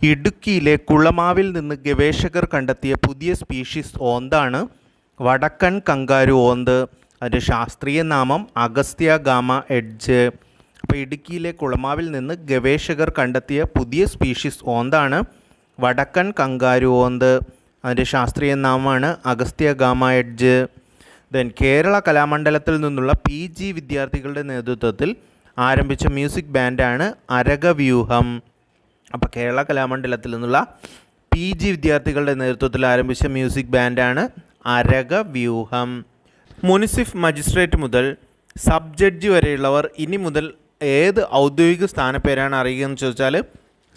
ഇടുക്കിയിലെ കുളമാവിൽ നിന്ന് ഗവേഷകർ കണ്ടെത്തിയ പുതിയ സ്പീഷീസ് ഓന്താണ് വടക്കൻ കങ്കാരു ഓന്ത്. അതിൻ്റെ ശാസ്ത്രീയ നാമം അഗസ്ത്യാഗാമ എഡ്ജ്. അപ്പോൾ ഇടുക്കിയിലെ കുളമാവിൽ നിന്ന് ഗവേഷകർ കണ്ടെത്തിയ പുതിയ സ്പീഷീസ് ഓന്താണ് വടക്കൻ കങ്കാരു ഓന്ത്. അതിൻ്റെ ശാസ്ത്രീയ നാമമാണ് അഗസ്ത്യാഗാമ എഡ്ജ്. കേരള കലാമണ്ഡലത്തിൽ നിന്നുള്ള PG വിദ്യാർത്ഥികളുടെ നേതൃത്വത്തിൽ ആരംഭിച്ച മ്യൂസിക് ബാൻഡാണ് അരകവ്യൂഹം. അപ്പോൾ കേരള കലാമണ്ഡലത്തിൽ നിന്നുള്ള PG വിദ്യാർത്ഥികളുടെ നേതൃത്വത്തിൽ ആരംഭിച്ച മ്യൂസിക് ബാൻഡാണ് അരകവ്യൂഹം. മുനിസിഫ് മജിസ്ട്രേറ്റ് മുതൽ സബ് ജഡ്ജി വരെയുള്ളവർ ഇനി മുതൽ ഏത് ഔദ്യോഗിക സ്ഥാനപ്പേരാണ് അറിയുകയെന്ന് ചോദിച്ചാൽ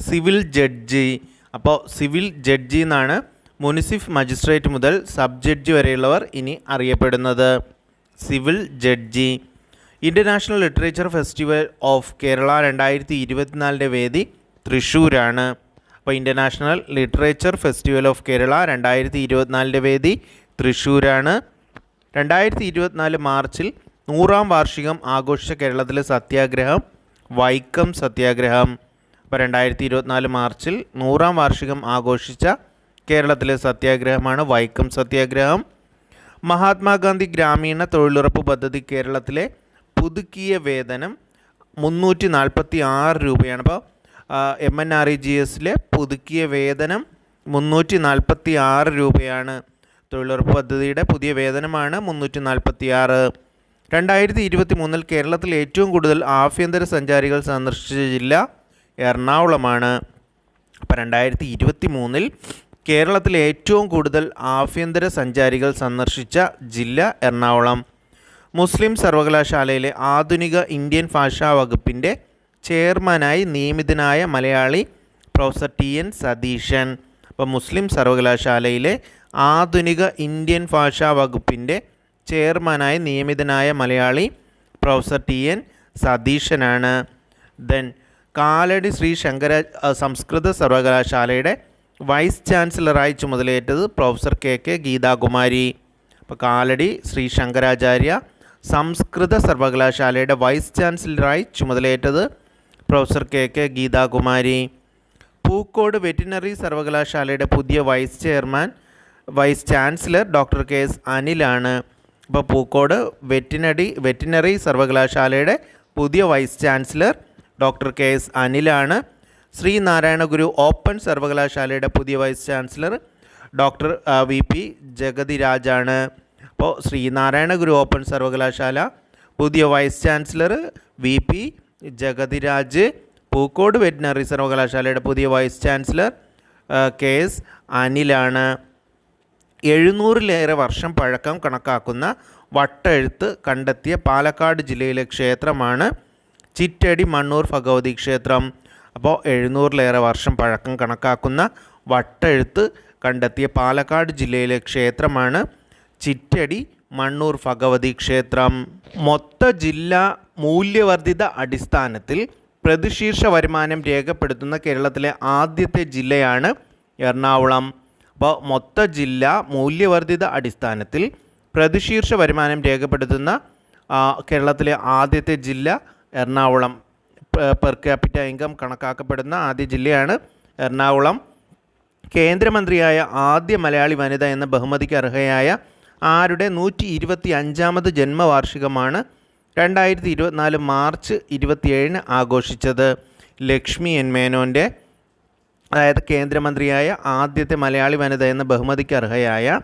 സിവിൽ ജഡ്ജി. അപ്പോൾ സിവിൽ ജഡ്ജി എന്നാണ് മുനിസിഫ് മജിസ്ട്രേറ്റ് മുതൽ സബ് ജഡ്ജി വരെയുള്ളവർ ഇനി അറിയപ്പെടുന്നത്, civil judge. International literature festival of Kerala 2024 വേദി തൃശ്ശൂരാണ്. അപ്പോൾ international literature festival of Kerala 2024 വേദി തൃശ്ശൂരാണ്. 2024 മാർച്ചിൽ 100ാം വാർഷികം ആഘോഷിച്ച കേരളത്തിലെ സത്യാഗ്രഹം വൈക്കം സത്യാഗ്രഹം. അപ്പോൾ 2024 മാർച്ചിൽ 100ാം വാർഷികം ആഘോഷിച്ച കേരളത്തിലെ സത്യാഗ്രഹമാണ് വൈക്കം സത്യാഗ്രഹം. മഹാത്മാഗാന്ധി ഗ്രാമീണ തൊഴിലുറപ്പ് പദ്ധതി കേരളത്തിലെ പുതുക്കിയ വേതനം 346 രൂപയാണ്. അപ്പോൾ MNREGSലെ പുതുക്കിയ വേതനം 346 രൂപയാണ്. തൊഴിലുറപ്പ് പദ്ധതിയുടെ പുതിയ വേതനമാണ് 346. 2023 കേരളത്തിൽ ഏറ്റവും കൂടുതൽ ആഭ്യന്തര സഞ്ചാരികൾ സന്ദർശിച്ച ജില്ല എറണാകുളമാണ്. അപ്പോൾ 2023 കേരളത്തിലെ ഏറ്റവും കൂടുതൽ ആഭ്യന്തര സഞ്ചാരികൾ സന്ദർശിച്ച ജില്ല എറണാകുളം. മുസ്ലിം സർവകലാശാലയിലെ ആധുനിക ഇന്ത്യൻ ഭാഷാ വകുപ്പിൻ്റെ ചെയർമാനായി നിയമിതനായ മലയാളി പ്രൊഫസർ TN സതീശൻ. അപ്പോൾ മുസ്ലിം സർവകലാശാലയിലെ ആധുനിക ഇന്ത്യൻ ഭാഷാ വകുപ്പിൻ്റെ ചെയർമാനായി നിയമിതനായ മലയാളി പ്രൊഫസർ TN സതീശനാണ്. കാലടി ശ്രീ ശങ്കര സംസ്കൃത സർവകലാശാലയുടെ വൈസ് ചാൻസലറായി ചുമതലയേറ്റത് പ്രൊഫസർ KK ഗീതാകുമാരി. അപ്പോൾ കാലടി ശ്രീ ശങ്കരാചാര്യ സംസ്കൃത സർവകലാശാലയുടെ വൈസ് ചാൻസലറായി ചുമതലയേറ്റത് professor KK Geethakumari. Pookode veterinary സർവകലാശാലയുടെ പുതിയ വൈസ് ചാൻസലർ ഡോക്ടർ KS അനിലാണ്. അപ്പോൾ പൂക്കോട് വെറ്റിനറി സർവകലാശാലയുടെ പുതിയ വൈസ് ചാൻസലർ ഡോക്ടർ KS അനിലാണ്. ശ്രീനാരായണ ഗുരു ഓപ്പൺ സർവകലാശാലയുടെ പുതിയ വൈസ് ചാൻസലർ ഡോക്ടർ VP ജഗതിരാജാണ്. അപ്പോൾ ശ്രീനാരായണ ഗുരു ഓപ്പൺ സർവകലാശാല പുതിയ വൈസ് ചാൻസലർ VP ജഗതിരാജ്. പൂക്കോട് വെറ്റിനറി സർവകലാശാലയുടെ പുതിയ വൈസ് ചാൻസലർ KS അനിലാണ്. 700-ലേറെ വർഷം പഴക്കം കണക്കാക്കുന്ന വട്ടെഴുത്ത് കണ്ടെത്തിയ പാലക്കാട് ജില്ലയിലെ ക്ഷേത്രമാണ് ചിറ്റടി മണ്ണൂർ ഭഗവതി ക്ഷേത്രം. അപ്പോൾ 700-ലേറെ വർഷം പഴക്കം കണക്കാക്കുന്ന വട്ടെഴുത്ത് കണ്ടെത്തിയ പാലക്കാട് ജില്ലയിലെ ക്ഷേത്രമാണ് ചിറ്റടി മണ്ണൂർ ഭഗവതി ക്ഷേത്രം. മൊത്ത ജില്ലാ മൂല്യവർദ്ധിത അടിസ്ഥാനത്തിൽ പ്രതിശീർഷ വരുമാനം രേഖപ്പെടുത്തുന്ന കേരളത്തിലെ ആദ്യത്തെ ജില്ലയാണ് എറണാകുളം. അപ്പോൾ മൊത്ത ജില്ലാ മൂല്യവർദ്ധിത അടിസ്ഥാനത്തിൽ പ്രതിശീർഷ വരുമാനം രേഖപ്പെടുത്തുന്ന കേരളത്തിലെ ആദ്യത്തെ ജില്ല എറണാകുളം. പെർ ക്യാപിറ്റ ഇൻകം കണക്കാക്കപ്പെടുന്ന ആദ്യ ജില്ലയാണ് എറണാകുളം. കേന്ദ്രമന്ത്രിയായ ആദ്യ മലയാളി വനിത എന്ന ബഹുമതിക്ക് അർഹയായ ആരുടെ 125ാമത് ജന്മവാർഷികമാണ് 2024 മാർച്ച് 27 ആഘോഷിച്ചത്. ലക്ഷ്മി N മേനോൻ്റെ, അതായത് കേന്ദ്രമന്ത്രിയായ ആദ്യത്തെ മലയാളി വനിത എന്ന ബഹുമതിക്ക് അർഹയായ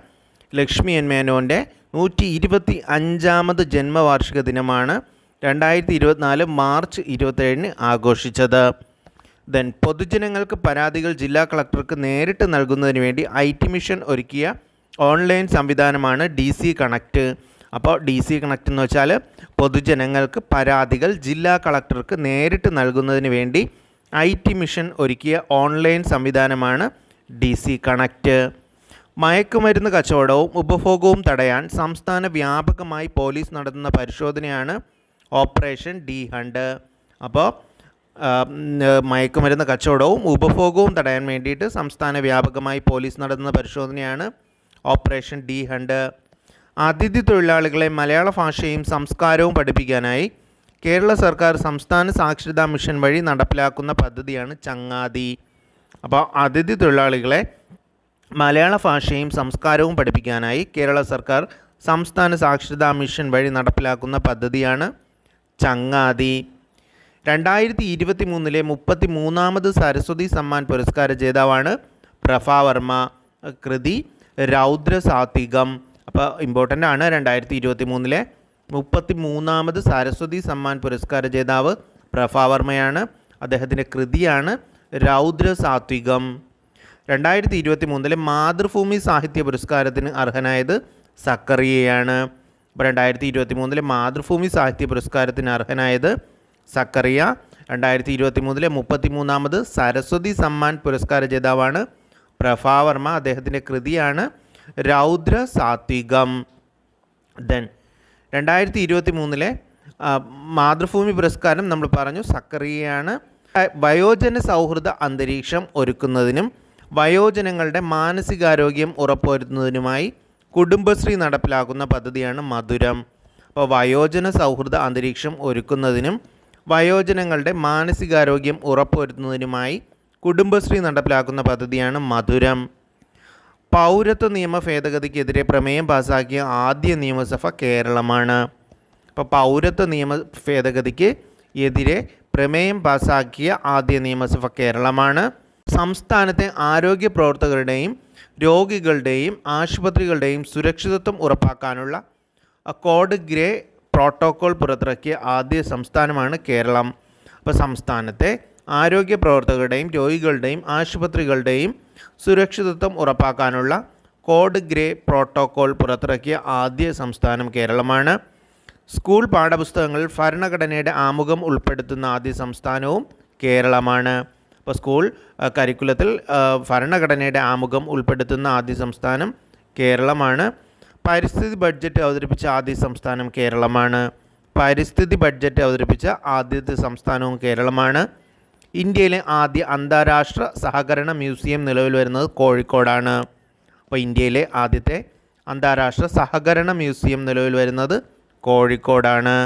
ലക്ഷ്മി N മേനോൻ്റെ 125ാമത് ജന്മവാർഷിക ദിനമാണ് 2024 മാർച്ച് 27 ആഘോഷിച്ചത്. പൊതുജനങ്ങൾക്ക് പരാതികൾ ജില്ലാ കളക്ടർക്ക് നേരിട്ട് നൽകുന്നതിന് വേണ്ടി IT മിഷൻ ഒരുക്കിയ ഓൺലൈൻ സംവിധാനമാണ് DC കണക്റ്റ്. അപ്പോൾ DC കണക്റ്റ് എന്ന് വെച്ചാൽ പൊതുജനങ്ങൾക്ക് പരാതികൾ ജില്ലാ കളക്ടർക്ക് നേരിട്ട് നൽകുന്നതിന് വേണ്ടി IT മിഷൻ ഒരുക്കിയ ഓൺലൈൻ സംവിധാനമാണ് DC കണക്റ്റ്. മയക്കുമരുന്ന് കച്ചവടവും ഉപഭോഗവും തടയാൻ സംസ്ഥാന വ്യാപകമായി പോലീസ് നടത്തുന്ന പരിശോധനയാണ് ഓപ്പറേഷൻ ഡി ഹണ്ട്. അപ്പോൾ മയക്കുമരുന്ന് കച്ചവടവും ഉപഭോഗവും തടയാൻ വേണ്ടിയിട്ട് സംസ്ഥാന വ്യാപകമായി പോലീസ് നടത്തുന്ന പരിശോധനയാണ് ഓപ്പറേഷൻ ഡി ഹണ്ട്. അതിഥി തൊഴിലാളികളെ മലയാള ഭാഷയും സംസ്കാരവും പഠിപ്പിക്കാനായി കേരള സർക്കാർ സംസ്ഥാന സാക്ഷരതാ മിഷൻ വഴി നടപ്പിലാക്കുന്ന പദ്ധതിയാണ് ചങ്ങാതി. അപ്പോൾ അതിഥി തൊഴിലാളികളെ മലയാള ഭാഷയും സംസ്കാരവും പഠിപ്പിക്കാനായി കേരള സർക്കാർ സംസ്ഥാന സാക്ഷരതാ മിഷൻ വഴി നടപ്പിലാക്കുന്ന പദ്ധതിയാണ് ചങ്ങാതി. 2023 33ാമത് സരസ്വതി സമ്മാൻ പുരസ്കാര ജേതാവാണ് പ്രഭാവർമ്മ. കൃതി രൗദ്രസാത്വികം. അപ്പോൾ ഇമ്പോർട്ടൻ്റ് ആണ്. 2023 33ാമത് സരസ്വതി സമ്മാൻ പുരസ്കാര ജേതാവ് പ്രഭാവർമ്മയാണ്. അദ്ദേഹത്തിൻ്റെ കൃതിയാണ് രൗദ്രസാത്വികം. 2023 മാതൃഭൂമി സാഹിത്യ പുരസ്കാരത്തിന് അർഹനായത് സക്കറിയയാണ്. അപ്പോൾ 2023 മാതൃഭൂമി സാഹിത്യ പുരസ്കാരത്തിന് അർഹനായത് സക്കറിയ. 2023 33ാമത് സരസ്വതി സമ്മാൻ പുരസ്കാര ജേതാവാണ് പ്രഭാവർമ്മ. അദ്ദേഹത്തിൻ്റെ കൃതിയാണ് രൗദ്രസാത്വികം. ദെൻ 2023 മാതൃഭൂമി പുരസ്കാരം നമ്മൾ പറഞ്ഞു സക്കറിയയാണ്. വയോജന സൗഹൃദ അന്തരീക്ഷം ഒരുക്കുന്നതിനും വയോജനങ്ങളുടെ മാനസികാരോഗ്യം ഉറപ്പുവരുത്തുന്നതിനുമായി കുടുംബശ്രീ നടപ്പിലാക്കുന്ന പദ്ധതിയാണ് മധുരം. അപ്പോൾ വയോജന സൗഹൃദ അന്തരീക്ഷം ഒരുക്കുന്നതിനും വയോജനങ്ങളുടെ മാനസികാരോഗ്യം ഉറപ്പുവരുത്തുന്നതിനുമായി കുടുംബശ്രീ നടപ്പിലാക്കുന്ന പദ്ധതിയാണ് മധുരം. പൗരത്വ നിയമ ഭേദഗതിക്കെതിരെ പ്രമേയം പാസാക്കിയ ആദ്യ നിയമസഭ കേരളമാണ്. അപ്പോൾ പൗരത്വ നിയമ ഭേദഗതിക്ക് എതിരെ പ്രമേയം പാസാക്കിയ ആദ്യ നിയമസഭ കേരളമാണ്. സംസ്ഥാനത്തെ ആരോഗ്യ പ്രവർത്തകരുടെയും രോഗികളുടെയും ആശുപത്രികളുടെയും സുരക്ഷിതത്വം ഉറപ്പാക്കാനുള്ള കോഡ് ഗ്രേ പ്രോട്ടോക്കോൾ പുറത്തിറക്കിയ ആദ്യ സംസ്ഥാനമാണ് കേരളം. അപ്പോൾ സംസ്ഥാനത്തെ ആരോഗ്യ പ്രവർത്തകരുടെയും രോഗികളുടെയും ആശുപത്രികളുടെയും സുരക്ഷിതത്വം ഉറപ്പാക്കാനുള്ള കോഡ് ഗ്രേ പ്രോട്ടോക്കോൾ പുറത്തിറക്കിയ ആദ്യ സംസ്ഥാനം കേരളമാണ്. സ്കൂൾ പാഠപുസ്തകങ്ങളിൽ ഭരണഘടനയുടെ ആമുഖം ഉൾപ്പെടുത്തുന്ന ആദ്യ സംസ്ഥാനവും കേരളമാണ്. അപ്പോൾ സ്കൂൾ കരിക്കുലത്തിൽ ഭരണഘടനയുടെ ആമുഖം ഉൾപ്പെടുത്തുന്ന ആദ്യ സംസ്ഥാനം കേരളമാണ്. പരിസ്ഥിതി ബഡ്ജറ്റ് അവതരിപ്പിച്ച ആദ്യ സംസ്ഥാനം കേരളമാണ്. പരിസ്ഥിതി ബഡ്ജറ്റ് അവതരിപ്പിച്ച ആദ്യത്തെ സംസ്ഥാനവും കേരളമാണ്. ഇന്ത്യയിലെ ആദ്യ അന്താരാഷ്ട്ര സഹകരണ മ്യൂസിയം നിലവിൽ വരുന്നത് കോഴിക്കോടാണ്. അപ്പോൾ ഇന്ത്യയിലെ ആദ്യത്തെ അന്താരാഷ്ട്ര സഹകരണ മ്യൂസിയം നിലവിൽ വരുന്നത് കോഴിക്കോടാണ്.